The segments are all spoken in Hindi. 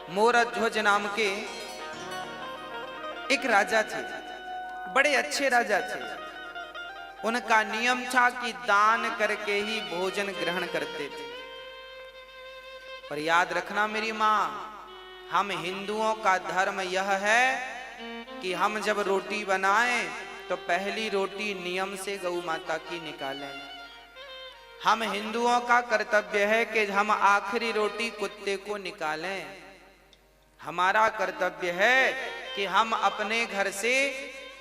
मोरध्वज नाम के एक राजा थे, बड़े अच्छे राजा थे। उनका नियम था कि दान करके ही भोजन ग्रहण करते थे। पर याद रखना मेरी मां, हम हिंदुओं का धर्म यह है कि हम जब रोटी बनाएं तो पहली रोटी नियम से गौ माता की निकालें। हम हिंदुओं का कर्तव्य है कि हम आखिरी रोटी कुत्ते को निकालें। हमारा कर्तव्य है कि हम अपने घर से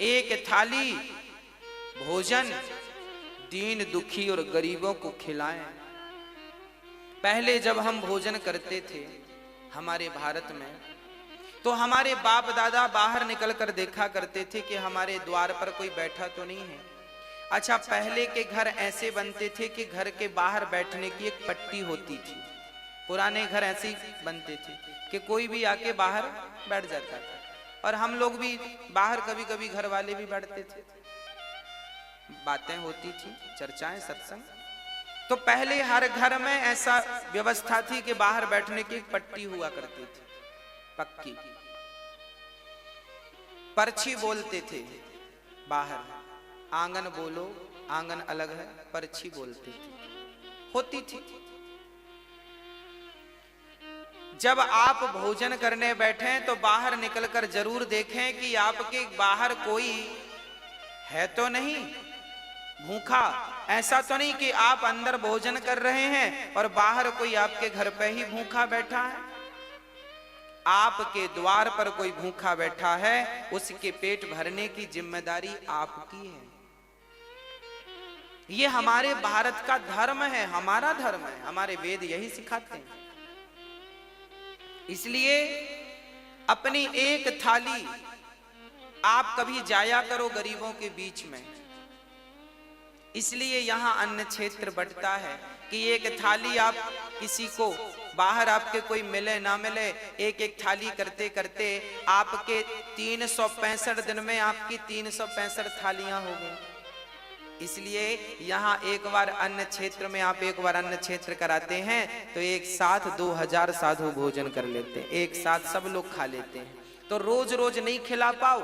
एक थाली भोजन दीन दुखी और गरीबों को खिलाएं। पहले जब हम भोजन करते थे हमारे भारत में, तो हमारे बाप दादा बाहर निकलकर देखा करते थे कि हमारे द्वार पर कोई बैठा तो नहीं है। अच्छा, पहले के घर ऐसे बनते थे कि घर के बाहर बैठने की एक पट्टी होती थी। पुराने घर ऐसे ही बनते थे कि कोई भी आके बाहर बैठ जाता था, और हम लोग भी बाहर कभी कभी घर वाले भी बैठते थे, बातें होती थी, चर्चाएं, सत्संग। तो पहले हर घर में ऐसा व्यवस्था थी कि बाहर बैठने की एक पट्टी हुआ करती थी, पक्की। पर्ची बोलते थे बाहर, आंगन बोलो, आंगन अलग है, पर्ची बोलते थे, होती थी। जब आप भोजन करने बैठे तो बाहर निकलकर जरूर देखें कि आपके बाहर कोई है तो नहीं भूखा। ऐसा तो नहीं कि आप अंदर भोजन कर रहे हैं और बाहर कोई आपके घर पे ही भूखा बैठा है। आपके द्वार पर कोई भूखा बैठा है, उसके पेट भरने की जिम्मेदारी आपकी है। ये हमारे भारत का धर्म है, हमारा धर्म है, हमारे वेद यही सिखाते हैं। इसलिए अपनी एक थाली आप कभी जाया करो गरीबों के बीच में। इसलिए यहां अन्न क्षेत्र बंटता है कि एक थाली आप किसी को बाहर आपके कोई मिले ना मिले, एक एक थाली करते करते आपके 365 दिन में आपकी 365 थालियां हो गई। इसलिए यहाँ एक बार अन्न क्षेत्र में आप एक बार अन्न क्षेत्र कराते हैं तो एक साथ 2000 साधु भोजन कर लेते हैं, एक साथ सब लोग खा लेते हैं। तो रोज रोज नहीं खिला पाओ,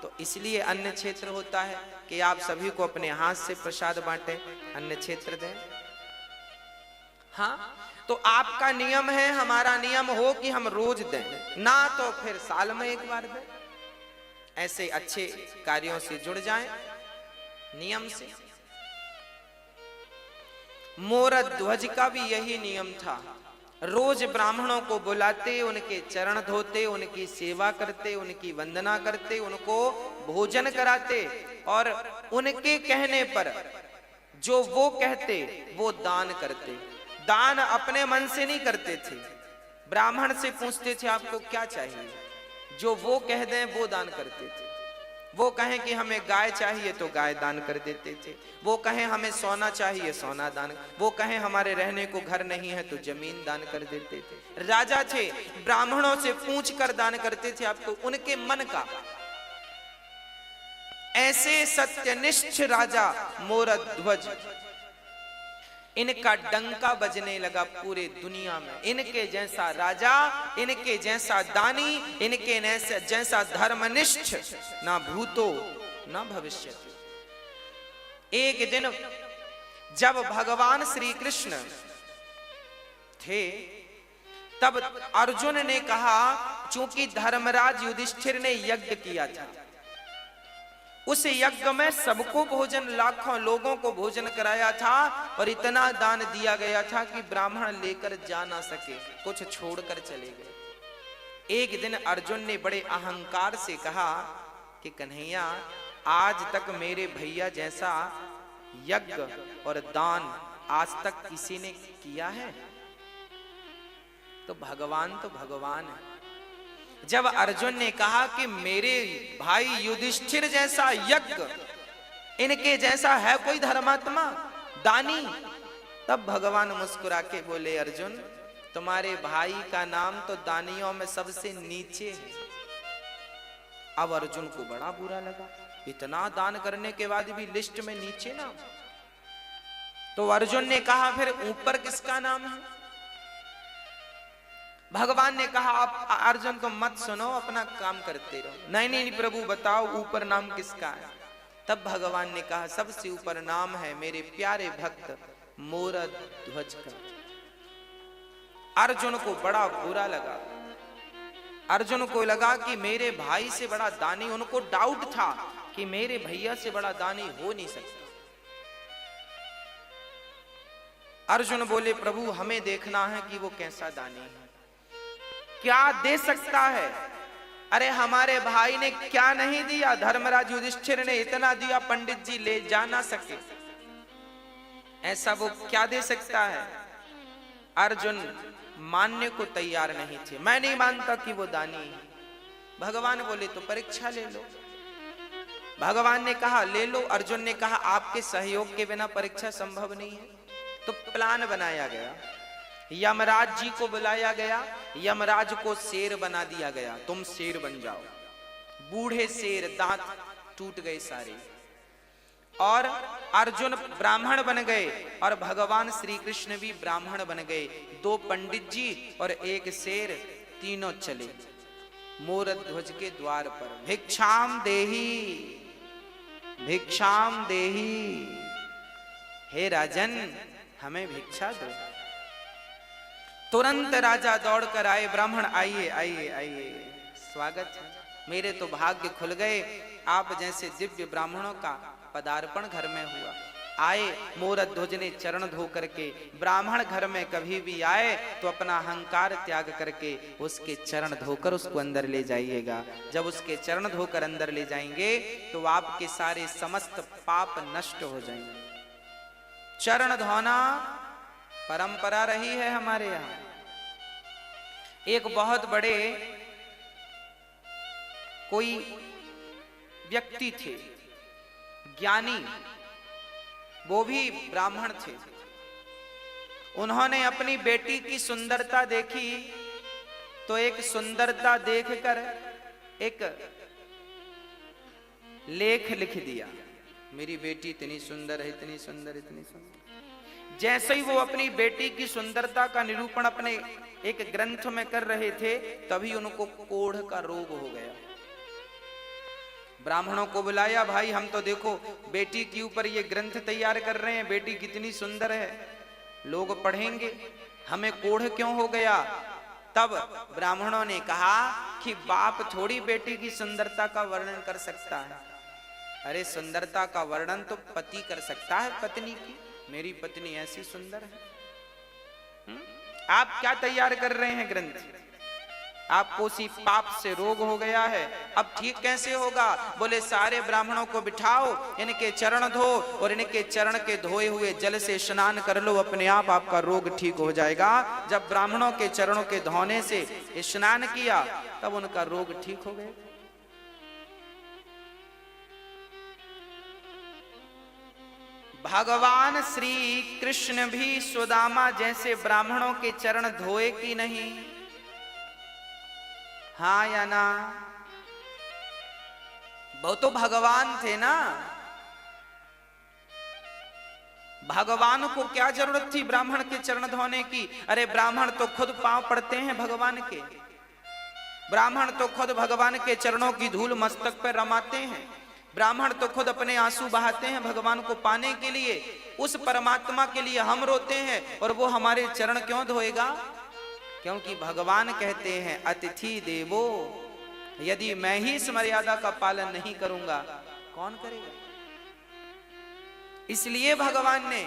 तो इसलिए अन्न क्षेत्र होता है कि आप सभी को अपने हाथ से प्रसाद बांटे, अन्न क्षेत्र दें। हाँ, तो आपका नियम है, हमारा नियम हो कि हम रोज दें, ना तो फिर साल में एक बार दें। ऐसे अच्छे कार्यों से जुड़ जाएं नियम से। मोरध्वज का भी यही नियम था। रोज ब्राह्मणों को बुलाते, उनके चरण धोते, उनकी सेवा करते, उनकी वंदना करते, उनको भोजन कराते, और उनके कहने पर जो वो कहते वो दान करते। दान अपने मन से नहीं करते थे, ब्राह्मण से पूछते थे आपको क्या चाहिए, जो वो कह दें वो दान करते थे। वो कहें कि हमें गाय चाहिए तो गाय दान कर देते थे, वो कहें हमें सोना चाहिए सोना दान, वो कहें हमारे रहने को घर नहीं है तो जमीन दान कर देते थे। राजा थे, ब्राह्मणों से पूछ कर दान करते थे आपको उनके मन का। ऐसे सत्यनिष्ठ राजा मोरध्वज, इनका डंका बजने लगा पूरे दुनिया में। इनके जैसा राजा, इनके जैसा दानी, इनके जैसा धर्मनिष्ठ ना भूतो ना भविष्य। एक दिन जब भगवान श्री कृष्ण थे तब अर्जुन ने कहा, चूंकि धर्मराज युधिष्ठिर ने यज्ञ किया था, उस यज्ञ में सबको भोजन, लाखों लोगों को भोजन कराया था, और इतना दान दिया गया था कि ब्राह्मण लेकर जा ना सके, कुछ छोड़कर चले गए। एक दिन अर्जुन ने बड़े अहंकार से कहा कि कन्हैया, आज तक मेरे भैया जैसा यज्ञ और दान आज तक किसी ने किया है? तो भगवान है। जब अर्जुन ने कहा कि मेरे भाई युधिष्ठिर जैसा यज्ञ, इनके जैसा है कोई धर्मात्मा दानी, तब भगवान मुस्कुरा के बोले, अर्जुन तुम्हारे भाई का नाम तो दानियों में सबसे नीचे है। अब अर्जुन को बड़ा बुरा लगा, इतना दान करने के बाद भी लिस्ट में नीचे नाम। तो अर्जुन ने कहा, फिर ऊपर किसका नाम है? भगवान ने कहा आप अर्जुन तुम मत सुनो, अपना काम करते रहो। नहीं नहीं प्रभु बताओ ऊपर नाम किसका है? तब भगवान ने कहा सबसे ऊपर नाम है मेरे प्यारे भक्त मोरध्वज का। अर्जुन को बड़ा बुरा लगा। अर्जुन को लगा कि मेरे भाई से बड़ा दानी, उनको डाउट था कि मेरे भैया से बड़ा दानी हो नहीं सकता। अर्जुन बोले प्रभु हमें देखना है कि वो कैसा दानी है, क्या दे सकता है। अरे हमारे भाई ने क्या नहीं दिया, धर्मराज युधिष्ठिर ने इतना दिया पंडित जी ले जा ना सके, ऐसा वो क्या दे सकता है। अर्जुन मानने को तैयार नहीं थे। मैं नहीं मानता कि वो दानी है। भगवान बोले तो परीक्षा ले लो। भगवान ने कहा ले लो। अर्जुन ने कहा आपके सहयोग के बिना परीक्षा संभव नहीं है। तो प्लान बनाया गया, यमराज जी को बुलाया गया, यमराज को शेर बना दिया गया, तुम शेर बन जाओ। बूढ़े शेर, दांत टूट गए सारे, और अर्जुन ब्राह्मण बन गए और भगवान श्री कृष्ण भी ब्राह्मण बन गए। दो पंडित जी और एक शेर, तीनों चले मोरध्वज के द्वार पर। भिक्षाम देही, भिक्षाम देही, हे राजन हमें भिक्षा दो। तुरंत राजा दौड़ कर आए, ब्राह्मण आइए आइए आइए, स्वागत है, मेरे तो भाग्य खुल गए, आप जैसे दिव्य ब्राह्मणों का पदार्पण घर में हुआ। आए, मोरध्वज ने चरण धो करके, ब्राह्मण घर में कभी भी आए तो अपना अहंकार त्याग करके उसके चरण धोकर उसको अंदर ले जाइएगा। जब उसके चरण धोकर अंदर ले जाएंगे तो आपके सारे समस्त पाप नष्ट हो जाएंगे। चरण धोना परंपरा रही है हमारे यहाँ। एक बहुत बड़े कोई व्यक्ति थे, ज्ञानी, वो भी ब्राह्मण थे। उन्होंने अपनी बेटी की सुंदरता देखी तो एक सुंदरता देखकर एक लेख लिख दिया, मेरी बेटी इतनी सुंदर है, इतनी सुंदर, इतनी सुंदर। जैसे ही वो अपनी बेटी की सुंदरता का निरूपण अपने एक ग्रंथ में कर रहे थे तभी उनको कोढ़ का रोग हो गया। ब्राह्मणों को बुलाया, भाई हम तो देखो बेटी के ऊपर ये ग्रंथ तैयार कर रहे हैं, बेटी कितनी सुंदर है, लोग पढ़ेंगे, हमें कोढ़ क्यों हो गया। तब ब्राह्मणों ने कहा कि बाप थोड़ी बेटी की सुंदरता का वर्णन कर सकता है। अरे सुंदरता का वर्णन तो पति कर सकता है पत्नी की, मेरी पत्नी ऐसी सुंदर है। आप क्या तैयार कर रहे हैं ग्रंथ, आपको उसी पाप से रोग हो गया है, अब ठीक कैसे होगा। बोले सारे ब्राह्मणों को बिठाओ, इनके चरण धो और इनके चरण के धोए हुए जल से स्नान कर लो, अपने आप आपका रोग ठीक हो जाएगा। जब ब्राह्मणों के चरणों के धोने से स्नान किया तब उनका रोग ठीक हो गया। भगवान श्री कृष्ण भी सुदामा जैसे ब्राह्मणों के चरण धोए कि नहीं, हाँ या ना। वो तो भगवान थे ना, भगवान को क्या जरूरत थी ब्राह्मण के चरण धोने की। अरे ब्राह्मण तो खुद पांव पड़ते हैं भगवान के, ब्राह्मण तो खुद भगवान के चरणों की धूल मस्तक पर रमाते हैं, ब्राह्मण तो खुद अपने आंसू बहाते हैं भगवान को पाने के लिए। उस परमात्मा के लिए हम रोते हैं और वो हमारे चरण क्यों धोएगा। क्योंकि भगवान कहते हैं अतिथि देवो, यदि मैं ही इस मर्यादा का पालन नहीं करूंगा कौन करेगा। इसलिए भगवान ने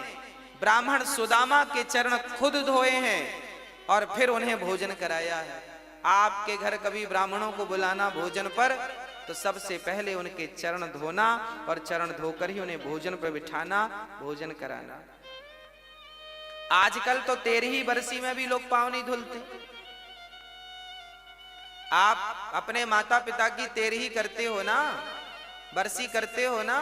ब्राह्मण सुदामा के चरण खुद धोए हैं और फिर उन्हें भोजन कराया है। आपके घर कभी ब्राह्मणों को बुलाना भोजन पर तो सबसे पहले उनके चरण धोना और चरण धोकर ही उन्हें भोजन पर बिठाना, भोजन कराना। आजकल तो 13ही बरसी में भी लोग पांव नहीं धुलते। आप अपने माता पिता की 13ही करते हो ना, बरसी करते हो ना,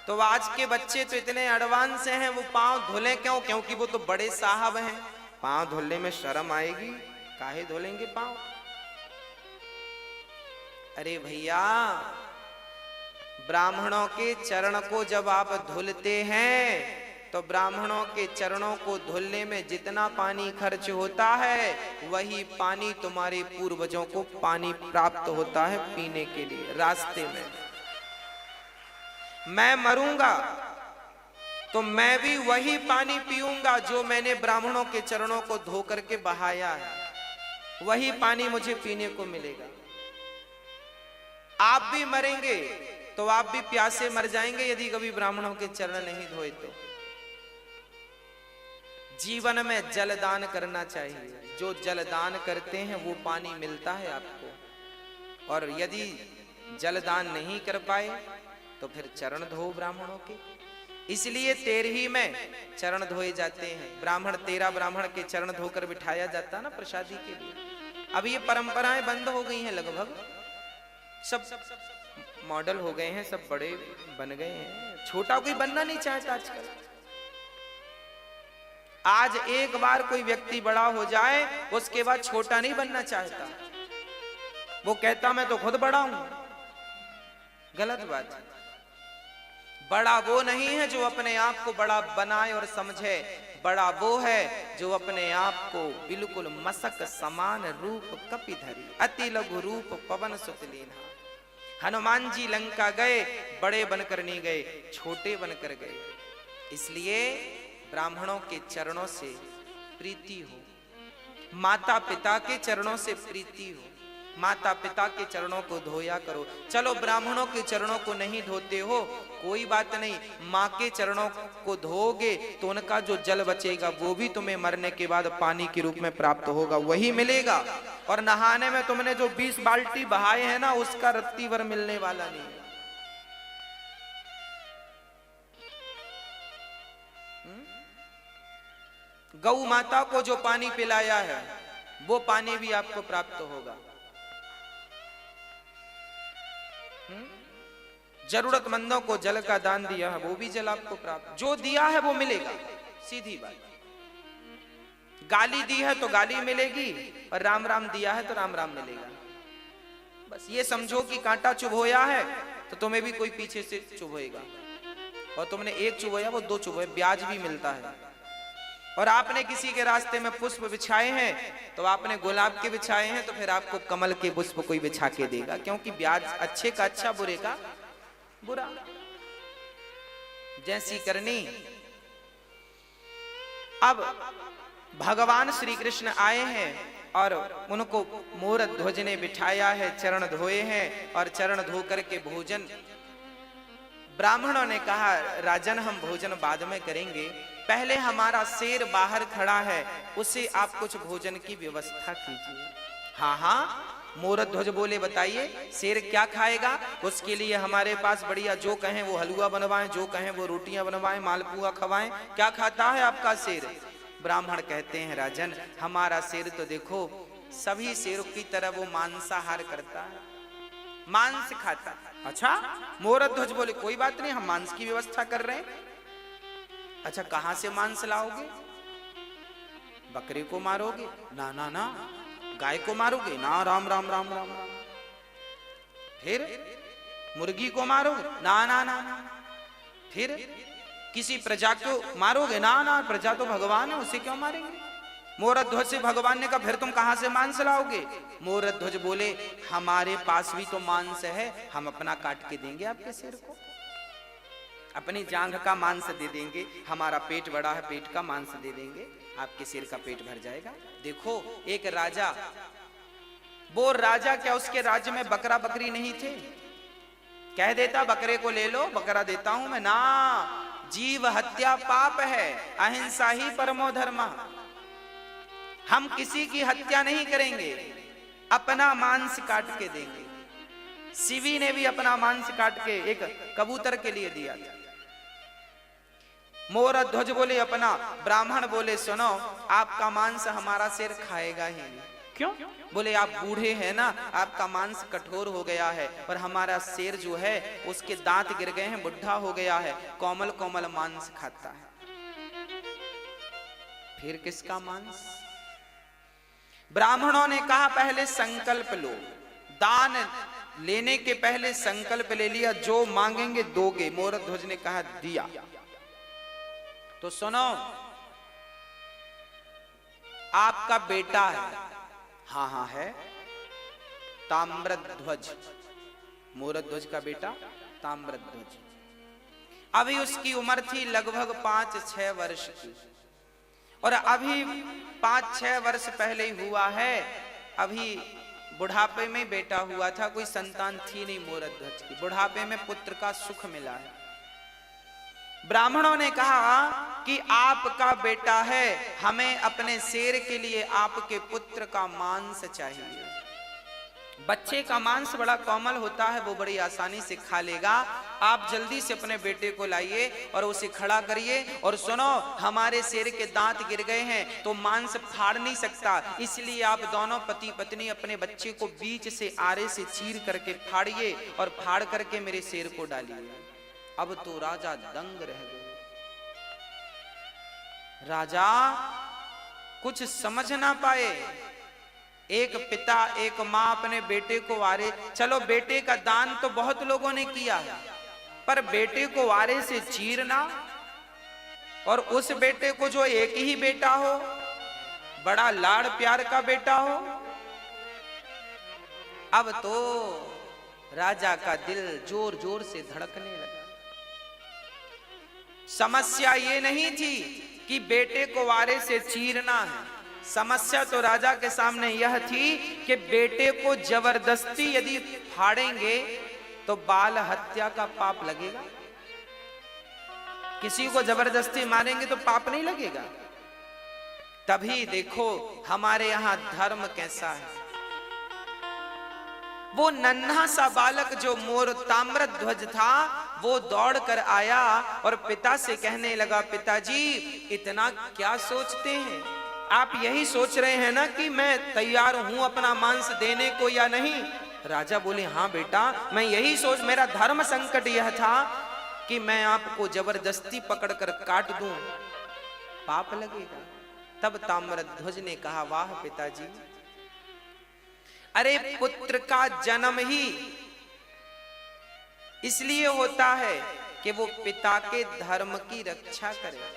तो आज के बच्चे तो इतने एडवांस हैं, वो पांव धुले क्यों, क्योंकि वो तो बड़े साहब हैं, पांव धुलने में शर्म आएगी, काहे धुलेंगे पांव। अरे भैया, ब्राह्मणों के चरण को जब आप धुलते हैं तो ब्राह्मणों के चरणों को धुलने में जितना पानी खर्च होता है वही पानी तुम्हारे पूर्वजों को पानी प्राप्त होता है पीने के लिए रास्ते में। मैं मरूंगा तो मैं भी वही पानी पीऊंगा जो मैंने ब्राह्मणों के चरणों को धो करके बहाया है, वही पानी मुझे पीने को मिलेगा। आप भी मरेंगे तो आप भी प्यासे मर जाएंगे यदि कभी ब्राह्मणों के चरण नहीं धोए तो। जीवन में जलदान करना चाहिए, जो जलदान करते हैं वो पानी मिलता है आपको। और यदि जलदान नहीं कर पाए तो फिर चरण धो ब्राह्मणों के। इसलिए 13 में चरण धोए जाते हैं। ब्राह्मण 13 ब्राह्मण के चरण धोकर बिठाया जाता ना प्रसादी के लिए। अब ये परंपराएं बंद हो गई हैं, लगभग सब मॉडल हो गए हैं, सब बड़े बन गए हैं, छोटा कोई बनना नहीं चाहता आजकल। आज एक बार कोई व्यक्ति बड़ा हो जाए उसके बाद छोटा नहीं बनना चाहता, वो कहता मैं तो खुद बड़ा हूं। गलत बात है। बड़ा वो नहीं है जो अपने आप को बड़ा बनाए और समझे, बड़ा वो है जो अपने आप को बिल्कुल मसक समान रूप कपिधरी अति लघु रूप पवन सुत लीन्हा। हनुमान जी लंका गए, बड़े बनकर नहीं गए, छोटे बनकर गए। इसलिए ब्राह्मणों के चरणों से प्रीति हो, माता पिता के चरणों से प्रीति हो, माता पिता के चरणों को धोया करो। चलो ब्राह्मणों के चरणों को नहीं धोते हो कोई बात नहीं, माँ के चरणों को धोगे तो उनका जो जल बचेगा वो भी तुम्हें मरने के बाद पानी के रूप में प्राप्त होगा, वही मिलेगा। और नहाने में तुमने जो 20 बाल्टी बहाए हैं ना उसका रत्ती भर मिलने वाला नहीं है। गौ माता को जो पानी पिलाया है वो पानी भी आपको प्राप्त होगा। जरूरतमंदों को जल का दान दिया है वो भी जल आपको प्राप्त, जो दिया है वो मिलेगा, सीधी बात। गाली दी है तो गाली मिलेगी और राम राम दिया है तो राम राम मिलेगा। बस ये समझो कि कांटा चुभोया है तो तुम्हें भी कोई पीछे से चुभोएगा, और तुमने एक चुभोया वो 2 चुभोए, ब्याज भी मिलता है। और आपने किसी के रास्ते में पुष्प बिछाए हैं तो आपने गुलाब के बिछाए हैं तो फिर आपको कमल के पुष्प कोई बिछा के देगा, क्योंकि ब्याज अच्छे का अच्छा बुरे का बुरा। जैसी करनी। अब भगवान श्री कृष्ण आए हैं और उनको मोर ध्वज ने बिठाया है, चरण धोए हैं और चरण धो करके भोजन। ब्राह्मणों ने कहा राजन हम भोजन बाद में करेंगे, पहले हमारा शेर बाहर खड़ा है उसे आप कुछ भोजन की व्यवस्था कीजिए। हाँ हाँ, मोरध्वज बोले बताइए शेर क्या खाएगा, उसके लिए हमारे पास बढ़िया जो कहें वो हलवा बनवाएं, जो कहें वो रोटियां बनवाएं, मालपुआ खवाएं। क्या खाता है आपका शेर? ब्राह्मण कहते हैं राजन हमारा शेर तो देखो सभी शेरों की तरह वो मांसाहार करता है, मांस खाता है। अच्छा, मोरध्वज बोले कोई बात नहीं हम मांस की व्यवस्था कर रहे हैं। अच्छा कहां से मांस लाओगे? बकरे को मारोगे? ना ना ना। गाय को मारोगे? ना। राम राम राम राम राम। फिर मुर्गी को मारोगे? ना ना ना ना। फिर किसी प्रजा को मारोगे? ना ना, प्रजा तो भगवान है उसे क्यों मारेंगे? मोरध्वज से भगवान ने कहा फिर तुम कहां से मांस लाओगे? मोरध्वज बोले हमारे पास भी तो मांस है, हम अपना काट के देंगे आपके सिर को, अपनी जांघ का मांस दे देंगे, हमारा पेट बड़ा है पेट का मांस दे देंगे, आपके सिर का पेट भर जाएगा। देखो एक राजा, वो राजा क्या उसके राज्य में बकरा बकरी नहीं थे? कह देता बकरे को ले लो बकरा देता हूं मैं। ना, जीव हत्या पाप है, अहिंसा ही परमो धर्म। हम किसी की हत्या नहीं करेंगे, अपना मांस काट के देंगे। शिवी ने भी अपना मांस काट के एक कबूतर के लिए दिया था। मोरध्वज बोले अपना, ब्राह्मण बोले सुनो आपका मांस हमारा शेर खाएगा ही नहीं। क्यों? बोले आप बूढ़े हैं ना, आपका मांस कठोर हो गया है, और हमारा शेर जो है उसके दांत गिर गए हैं, बुढ़ा हो गया है, कोमल कोमल मांस खाता है। फिर किसका मांस? ब्राह्मणों ने कहा पहले संकल्प लो, दान लेने के पहले संकल्प ले लिया जो मांगेंगे दोगे। मोरध्वज ने कहा दिया। तो सुनो, आपका बेटा है? हाँ हाँ है, ताम्रध्वज, मोरध्वज का बेटा ताम्रध्वज। अभी उसकी उम्र थी लगभग 5-6 वर्ष की, और अभी 5-6 वर्ष पहले ही हुआ है, अभी बुढ़ापे में बेटा हुआ था, कोई संतान थी नहीं मोरध्वज की, बुढ़ापे में पुत्र का सुख मिला है। ब्राह्मणों ने कहा कि आपका बेटा है, हमें अपने शेर के लिए आपके पुत्र का मांस चाहिए। बच्चे का मांस बड़ा कोमल होता है, वो बड़ी आसानी से खा लेगा। आप जल्दी से अपने बेटे को लाइए और उसे खड़ा करिए, और सुनो, हमारे शेर के दांत गिर गए हैं तो मांस फाड़ नहीं सकता, इसलिए आप दोनों पति पत्नी अपने बच्चे को बीच से आरे से चीर करके फाड़िए और फाड़ करके मेरे शेर को डालिए। अब तो राजा दंग रह गए। राजा कुछ समझ ना पाए। एक पिता एक मां अपने बेटे को वारे, चलो बेटे का दान तो बहुत लोगों ने किया, पर बेटे को वारे से चीरना, और उस बेटे को जो एक ही बेटा हो, बड़ा लाड़ प्यार का बेटा हो। अब तो राजा का दिल जोर जोर से धड़कने लगा। समस्या ये नहीं थी कि बेटे को वारे से चीरना है, समस्या तो राजा के सामने यह थी कि बेटे को जबरदस्ती यदि फाड़ेंगे तो बाल हत्या का पाप लगेगा। किसी को जबरदस्ती मारेंगे तो पाप नहीं लगेगा। तभी देखो हमारे यहां धर्म कैसा है। वो नन्हा सा बालक जो मोर ताम्रध्वज था, वो दौड़ कर आया और पिता से कहने लगा, पिताजी इतना क्या सोचते हैं? आप यही सोच रहे हैं ना कि मैं तैयार हूं अपना मांस देने को या नहीं? राजा बोले, हाँ बेटा, मैं यही सोच, मेरा धर्म संकट यह था कि मैं आपको जबरदस्ती पकड़कर काट दूं, पाप लगेगा। तब ताम्रध्वज ने कहा, वाह पिताजी, अरे पुत्र का जन्म ही इसलिए होता है कि वो पिता के धर्म की रक्षा करे।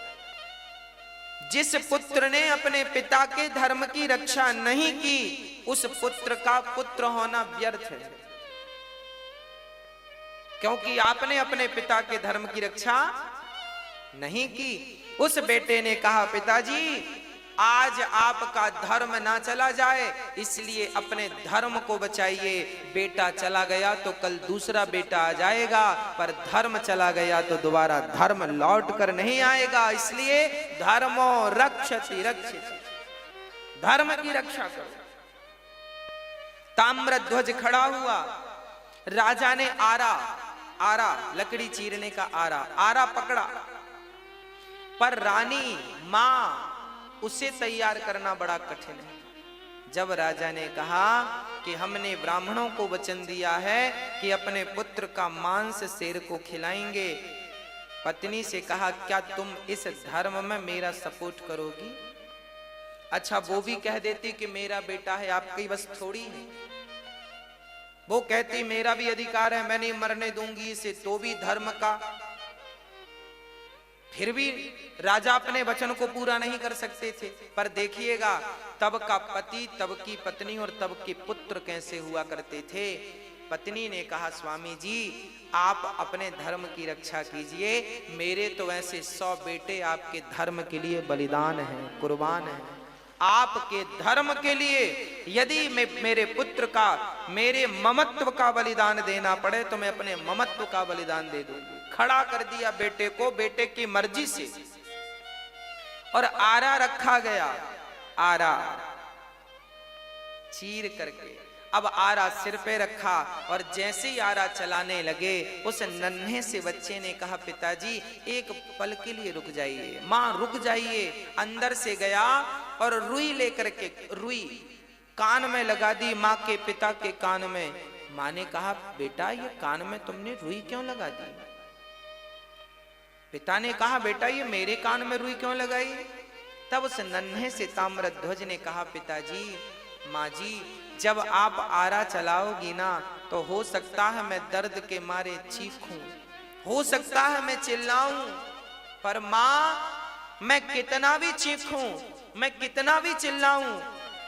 जिस पुत्र ने अपने पिता के धर्म की रक्षा नहीं की, उस पुत्र का पुत्र होना व्यर्थ है, क्योंकि आपने अपने पिता के धर्म की रक्षा नहीं की। उस बेटे ने कहा, पिताजी आज आपका धर्म ना चला जाए, इसलिए अपने धर्म को बचाइए। बेटा चला गया तो कल दूसरा बेटा आ जाएगा, पर धर्म चला गया तो दोबारा धर्म लौट कर नहीं आएगा, इसलिए धर्मो रक्षति रक्षित, धर्म की रक्षा करो। ताम्रध्वज खड़ा हुआ, राजा ने आरा लकड़ी चीरने का आरा पकड़ा, पर रानी मां उसे तैयार करना बड़ा कठिन है। जब राजा ने कहा कि हमने ब्राह्मणों को वचन दिया है कि अपने पुत्र का मांस शेर को खिलाएंगे, पत्नी से कहा, क्या तुम इस धर्म में मेरा सपोर्ट करोगी? अच्छा, वो भी कह देती कि मेरा बेटा है, आपकी बस थोड़ी है। वो कहती मेरा भी अधिकार है, मैं नहीं मरने दूंगी इसे, तो भी धर्म का। फिर भी राजा अपने वचन को पूरा नहीं कर सकते थे। पर देखिएगा, तब का पति, तब की पत्नी और तब के पुत्र कैसे हुआ करते थे। पत्नी ने कहा, स्वामी जी आप अपने धर्म की रक्षा कीजिए, मेरे तो ऐसे 100 बेटे आपके धर्म के लिए बलिदान हैं, कुर्बान हैं। आपके धर्म के लिए यदि मैं मेरे पुत्र का, मेरे ममत्व का बलिदान देना पड़े तो मैं अपने ममत्व का बलिदान दे दूंगी। खड़ा कर दिया बेटे को, बेटे की मर्जी से, और आरा रखा गया, आरा चीर करके। अब आरा सिर पे रखा, और जैसे ही आरा चलाने लगे, उस नन्हे से बच्चे ने कहा, पिताजी एक पल के लिए रुक जाइए। मां रुक जाइए। अंदर से गया और रुई लेकर के, रुई कान में लगा दी मां के पिता के कान में। मां ने कहा, बेटा ये कान में तुमने रुई क्यों लगा दी? पिता ने कहा, बेटा ये मेरे कान में रुई क्यों लगाई? तब उस नन्हे से ताम्रध्वज ने कहा, पिताजी, माँ जी, जब आप आरा चलाओगी ना तो हो सकता है मैं दर्द के मारे चीखूं, हो सकता है मैं चिल्लाऊं, पर माँ मैं कितना भी चीखूं, मैं कितना भी चिल्लाऊं,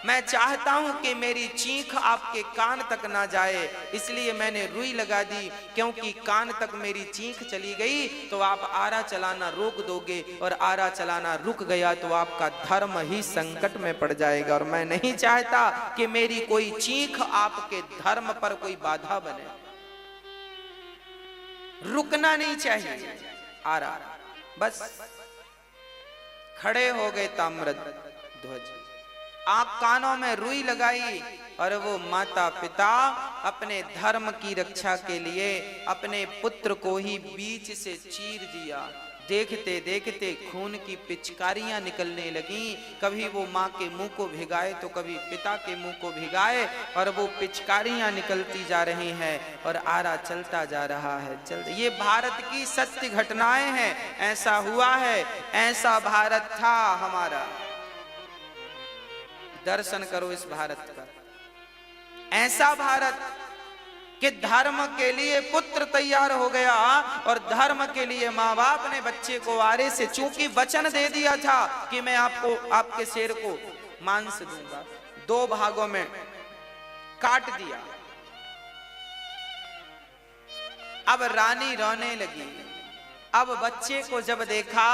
मैं चाहता हूं कि मेरी चीख आपके कान तक ना जाए, इसलिए मैंने रुई लगा दी, क्योंकि कान तक मेरी चीख चली गई तो आप आरा चलाना रोक दोगे, और आरा चलाना रुक गया तो आपका धर्म ही संकट में पड़ जाएगा। और मैं नहीं चाहता कि मेरी कोई चीख आपके धर्म पर कोई बाधा बने, रुकना नहीं चाहिए आरा। बस खड़े हो गए ताम्रध्वज, आंख कानों में रुई लगाई, और वो माता पिता अपने धर्म की रक्षा के लिए अपने पुत्र को ही बीच से चीर दिया। देखते देखते खून की पिचकारियां निकलने लगीं, कभी वो माँ के मुंह को भिगाए तो कभी पिता के मुंह को भिगाए, और वो पिचकारियां निकलती जा रही हैं और आरा चलता जा रहा है। ये भारत की सत्य घटनाएं हैं, ऐसा हुआ है, ऐसा भारत था हमारा। दर्शन करो इस भारत का, ऐसा भारत कि धर्म के लिए पुत्र तैयार हो गया, और धर्म के लिए माँ बाप ने बच्चे को आरे से, चूंकि वचन दे दिया था कि मैं आपको, आपके शेर को मांस दूंगा, 2 भागों में काट दिया। अब रानी रोने लगी, अब बच्चे को जब देखा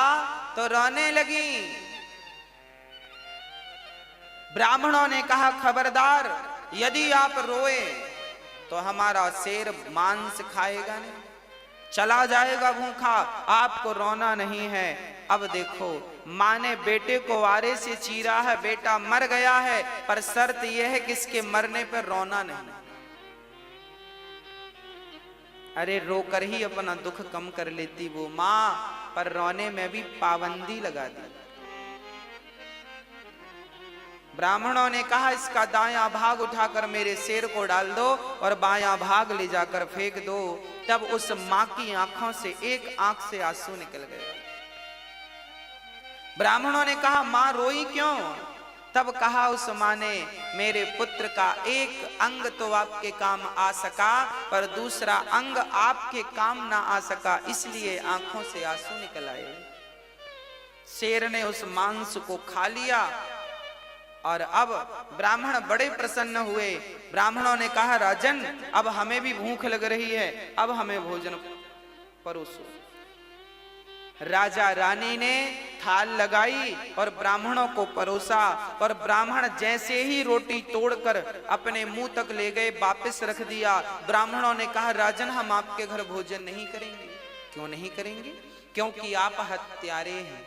तो रोने लगी। ब्राह्मणों ने कहा खबरदार, यदि आप रोए तो हमारा शेर मांस खाएगा नहीं, चला जाएगा भूखा, आपको रोना नहीं है। अब देखो, माँ ने बेटे को आरे से चीरा है, बेटा मर गया है, पर शर्त यह है कि इसके मरने पर रोना नहीं। अरे रोकर ही अपना दुख कम कर लेती वो माँ, पर रोने में भी पाबंदी लगा दी। ब्राह्मणों ने कहा इसका दायां भाग उठाकर मेरे शेर को डाल दो और बायां भाग ले जाकर फेंक दो। तब उस मां की आंखों से एक आंख से आंसू निकल गए। ब्राह्मणों ने कहा मां रोई क्यों? तब कहा उस मां ने, मेरे पुत्र का एक अंग तो आपके काम आ सका, पर दूसरा अंग आपके काम ना आ सका, इसलिए आंखों से आंसू निकल आए। शेर ने उस मांस को खा लिया और अब ब्राह्मण बड़े प्रसन्न हुए। ब्राह्मणों ने कहा राजन, अब हमें भी भूख लग रही है, अब हमें भोजन परोसो। राजा रानी ने थाल लगाई और ब्राह्मणों को परोसा, और ब्राह्मण जैसे ही रोटी तोड़कर अपने मुंह तक ले गए, वापस रख दिया। ब्राह्मणों ने कहा राजन, हम आपके घर भोजन नहीं करेंगे। क्यों नहीं करेंगे? क्योंकि आप हत्यारे हैं।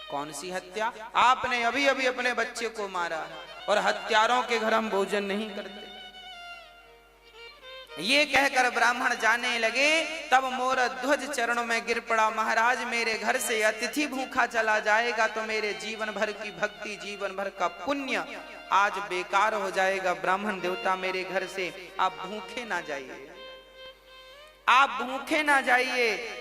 कौन सी हत्या? आपने अभी अभी अपने बच्चे को मारा, और हत्यारों के घर हम भोजन नहीं करते। ये कहकर ब्राह्मण जाने लगे, तब मोरध्वज चरणों में गिर पड़ा। महाराज, मेरे घर से अतिथि भूखा चला जाएगा तो मेरे जीवन भर की भक्ति, जीवन भर का पुण्य आज बेकार हो जाएगा। ब्राह्मण देवता, मेरे घर से आप भूखे ना जाइए, आप भूखे ना जाइए।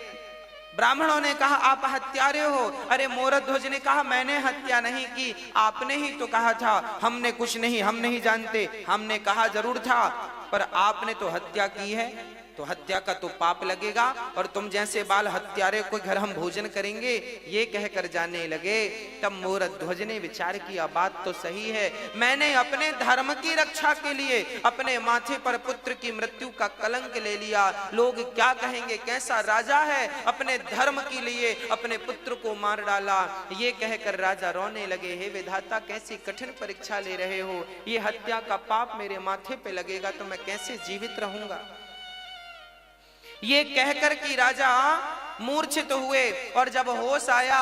ब्राह्मणों ने कहा आप हत्यारे हो। अरे मोरध्वज ने कहा मैंने हत्या नहीं की, आपने ही तो कहा था। हमने कुछ नहीं, हम नहीं जानते। हमने कहा जरूर था, पर आपने तो हत्या की है, तो हत्या का तो पाप लगेगा, और तुम जैसे बाल हत्यारे को घर हम भोजन करेंगे, ये कहकर जाने लगे। तब मोरध्वज ने विचार किया, बात तो सही है, मैंने अपने धर्म की रक्षा के लिए अपने माथे पर पुत्र की मृत्यु का कलंक ले लिया। लोग क्या कहेंगे, कैसा राजा है, अपने धर्म के लिए अपने पुत्र को मार डाला। ये कहकर राजा रोने लगे, हे विधाता, कैसी कठिन परीक्षा ले रहे हो, ये हत्या का पाप मेरे माथे पे लगेगा तो मैं कैसे जीवित रहूंगा। ये कहकर कि राजा मूर्छित हुए, और जब होश आया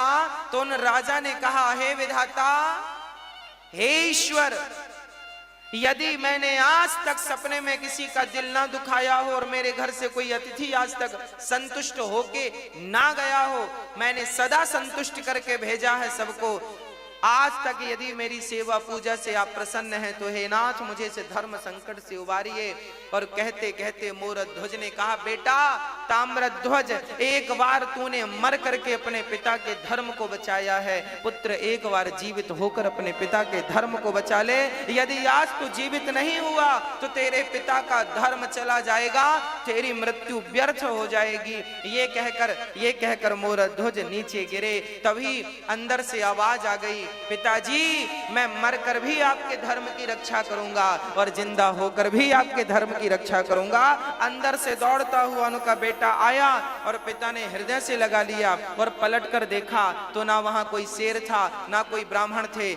तो उन राजा ने कहा, हे विधाता, हे ईश्वर, यदि मैंने आज तक सपने में किसी का दिल ना दुखाया हो और मेरे घर से कोई अतिथि आज तक संतुष्ट होके ना गया हो, मैंने सदा संतुष्ट करके भेजा है सबको, आज तक यदि मेरी सेवा पूजा से आप प्रसन्न हैं तो हे नाथ, मुझे से धर्म संकट से उबारिए। और कहते कहते मोरध्वज ने कहा, बेटा ताम्रध्वज, एक बार तूने मर करके अपने पिता के धर्म को बचाया है, पुत्र एक बार जीवित होकर अपने पिता के धर्म को बचा ले। यदि आज तू जीवित नहीं हुआ तो तेरे पिता का धर्म चला जाएगा, तेरी मृत्यु व्यर्थ हो जाएगी। ये कहकर मोरध्वज नीचे गिरे। तभी अंदर से आवाज आ गई, पिताजी मैं मरकर भी आपके धर्म की रक्षा करूंगा और जिंदा होकर भी आपके धर्म की रक्षा करूंगा। अंदर से दौड़ता हुआ उनका बेटा आया और पिता ने हृदय से लगा लिया और पलट कर देखा तो ना वहां कोई शेर था, ना कोई ब्राह्मण थे,